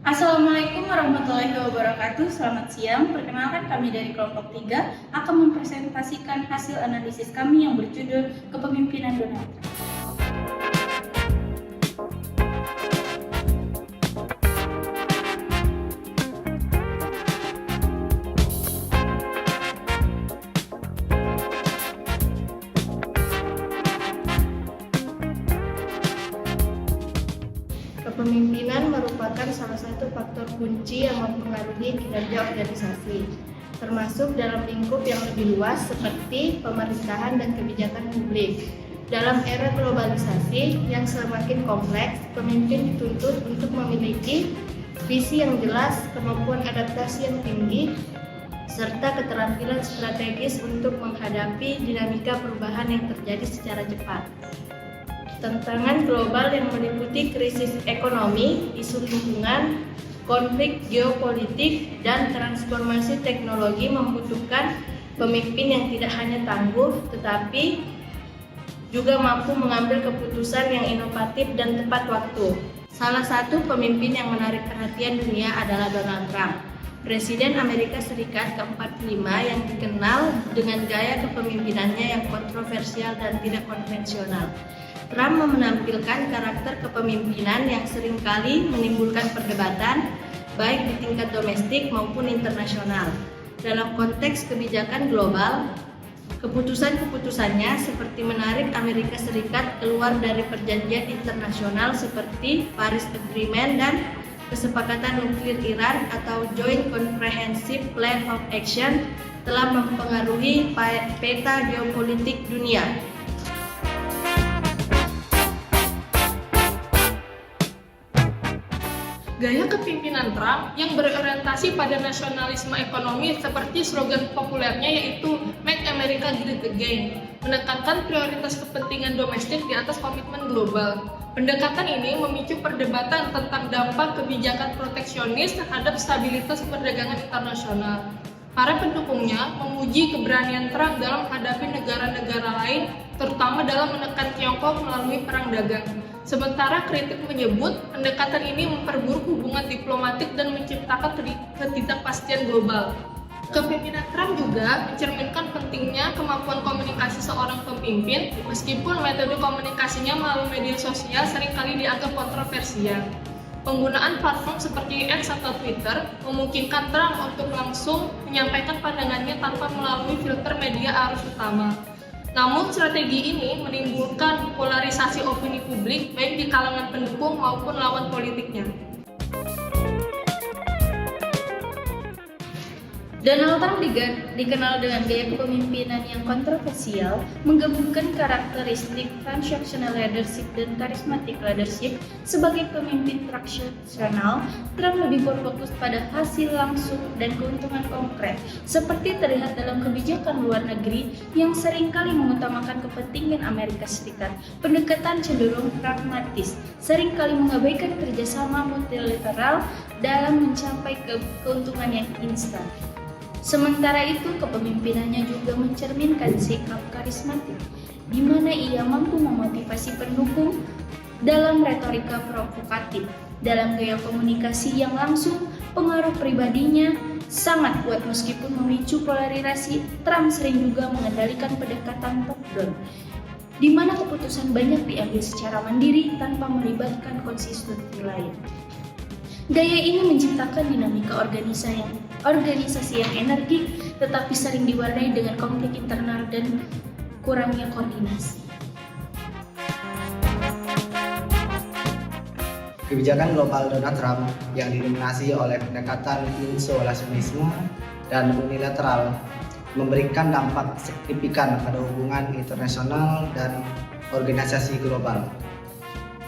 Assalamualaikum warahmatullahi wabarakatuh. Selamat siang. Perkenalkan, kami dari kelompok 3 akan mempresentasikan hasil analisis kami yang berjudul Kepemimpinan Donald Trump. Kepemimpinan merupakan salah satu faktor kunci yang mempengaruhi kinerja organisasi, termasuk dalam lingkup yang lebih luas seperti pemerintahan dan kebijakan publik. Dalam era globalisasi yang semakin kompleks, pemimpin dituntut untuk memiliki visi yang jelas, kemampuan adaptasi yang tinggi, serta keterampilan strategis untuk menghadapi dinamika perubahan yang terjadi secara cepat. Tantangan global yang meliputi krisis ekonomi, isu lingkungan, konflik geopolitik, dan transformasi teknologi membutuhkan pemimpin yang tidak hanya tangguh, tetapi juga mampu mengambil keputusan yang inovatif dan tepat waktu. Salah satu pemimpin yang menarik perhatian dunia adalah Donald Trump, Presiden Amerika Serikat ke-45 yang dikenal dengan gaya kepemimpinannya yang kontroversial dan tidak konvensional. Trump menampilkan karakter kepemimpinan yang seringkali menimbulkan perdebatan, baik di tingkat domestik maupun internasional. Dalam konteks kebijakan global, keputusan-keputusannya seperti menarik Amerika Serikat keluar dari perjanjian internasional seperti Paris Agreement dan Kesepakatan Nuklir Iran atau Joint Comprehensive Plan of Action telah mempengaruhi peta geopolitik dunia. Gaya kepemimpinan Trump yang berorientasi pada nasionalisme ekonomi seperti slogan populernya yaitu Make America Great Again, menekankan prioritas kepentingan domestik di atas komitmen global. Pendekatan ini memicu perdebatan tentang dampak kebijakan proteksionis terhadap stabilitas perdagangan internasional. Para pendukungnya memuji keberanian Trump dalam menghadapi negara-negara lain, terutama dalam menekan Tiongkok melalui perang dagang. Sementara kritik menyebut pendekatan ini memperburuk hubungan diplomatik dan menciptakan ketidakpastian global. Kepemimpinan Trump juga mencerminkan pentingnya kemampuan komunikasi seorang pemimpin, meskipun metode komunikasinya melalui media sosial seringkali dianggap kontroversial. Penggunaan platform seperti X atau Twitter memungkinkan Trump untuk langsung menyampaikan pandangannya tanpa melalui filter media arus utama. Namun strategi ini menimbulkan polarisasi opini publik baik di kalangan pendukung maupun lawan politiknya. Donald Trump dikenal dengan gaya kepemimpinan yang kontroversial, menggabungkan karakteristik transactional leadership dan charismatic leadership. Sebagai pemimpin transaksional, Trump lebih berfokus pada hasil langsung dan keuntungan konkret, seperti terlihat dalam kebijakan luar negeri yang seringkali mengutamakan kepentingan Amerika Serikat. Pendekatan cenderung pragmatis, seringkali mengabaikan kerjasama multilateral dalam mencapai keuntungan yang instan. Sementara itu, kepemimpinannya juga mencerminkan sikap karismatik, di mana ia mampu memotivasi pendukung dalam retorika provokatif. Dalam gaya komunikasi yang langsung, pengaruh pribadinya sangat kuat meskipun memicu polarisasi. Trump sering juga mengendalikan pendekatan top-down, di mana keputusan banyak diambil secara mandiri tanpa melibatkan konstitusi lain. Gaya ini menciptakan dinamika organisasi yang energik, tetapi sering diwarnai dengan konflik internal dan kurangnya koordinasi. Kebijakan global Donald Trump yang didominasi oleh pendekatan isolasionisme dan unilateral memberikan dampak signifikan pada hubungan internasional dan organisasi global.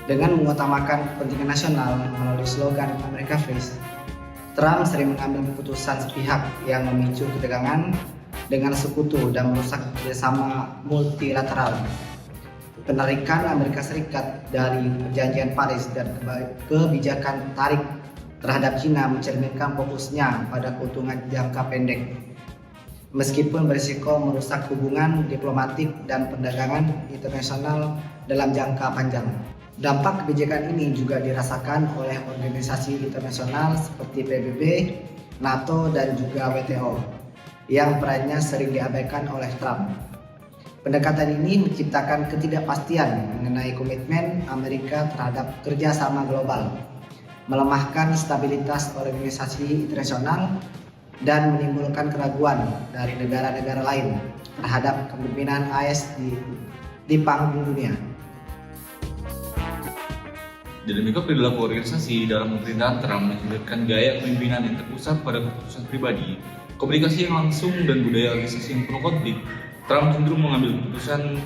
Dengan mengutamakan kepentingan nasional melalui slogan America First, Trump sering mengambil keputusan sepihak yang memicu ketegangan dengan sekutu dan merusak kerjasama multilateral. Penarikan Amerika Serikat dari perjanjian Paris dan kebijakan tarik terhadap China mencerminkan fokusnya pada keuntungan jangka pendek, meskipun berisiko merusak hubungan diplomatik dan perdagangan internasional dalam jangka panjang. Dampak kebijakan ini juga dirasakan oleh organisasi internasional seperti PBB, NATO, dan juga WTO, yang perannya sering diabaikan oleh Trump. Pendekatan ini menciptakan ketidakpastian mengenai komitmen Amerika terhadap kerjasama global, melemahkan stabilitas organisasi internasional, dan menimbulkan keraguan dari negara-negara lain terhadap kepemimpinan AS di panggung dunia. Dinamika perilaku organisasi dalam pemerintahan Trump mencerminkan gaya kepemimpinan yang terpusat pada keputusan pribadi, komunikasi yang langsung, dan budaya organisasi yang penuh konflik. Trump cenderung mengambil keputusan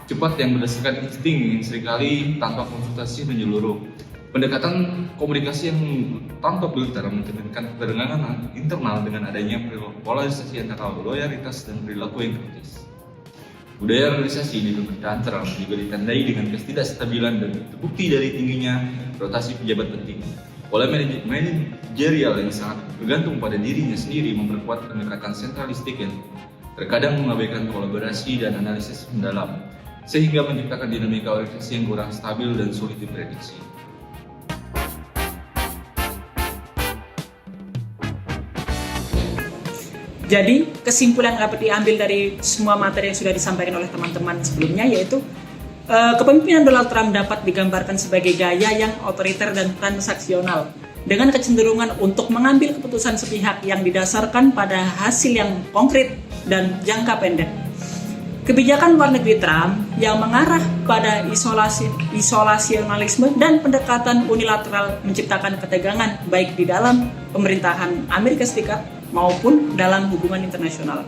cepat yang berdasarkan insting yang seringkali tanpa konsultasi menyeluruh. Pendekatan komunikasi yang tanpa filter mencerminkan ketegangan internal dengan adanya polarisasi antara loyalitas dan perilaku yang kritis. Budaya organisasi di pemerintahan Trump juga ditandai dengan ketidakstabilan dan terbukti dari tingginya rotasi pejabat penting. Pola manajerial yang sangat bergantung pada dirinya sendiri memperkuat pendekatan sentralistik yang terkadang mengabaikan kolaborasi dan analisis mendalam, sehingga menciptakan dinamika organisasi yang kurang stabil dan sulit diprediksi. Jadi, kesimpulan yang dapat diambil dari semua materi yang sudah disampaikan oleh teman-teman sebelumnya yaitu kepemimpinan Donald Trump dapat digambarkan sebagai gaya yang otoriter dan transaksional dengan kecenderungan untuk mengambil keputusan sepihak yang didasarkan pada hasil yang konkret dan jangka pendek. Kebijakan luar negeri Trump yang mengarah pada isolasionalisme dan pendekatan unilateral menciptakan ketegangan baik di dalam pemerintahan Amerika Serikat maupun dalam hubungan internasional.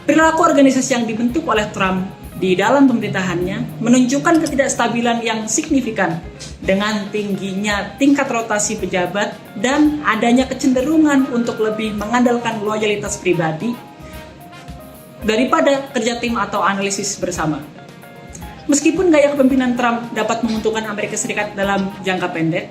Perilaku organisasi yang dibentuk oleh Trump di dalam pemerintahannya menunjukkan ketidakstabilan yang signifikan dengan tingginya tingkat rotasi pejabat dan adanya kecenderungan untuk lebih mengandalkan loyalitas pribadi daripada kerja tim atau analisis bersama. Meskipun gaya kepemimpinan Trump dapat menguntungkan Amerika Serikat dalam jangka pendek,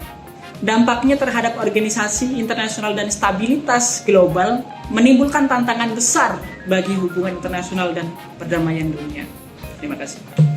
dampaknya terhadap organisasi internasional dan stabilitas global menimbulkan tantangan besar bagi hubungan internasional dan perdamaian dunia. Terima kasih.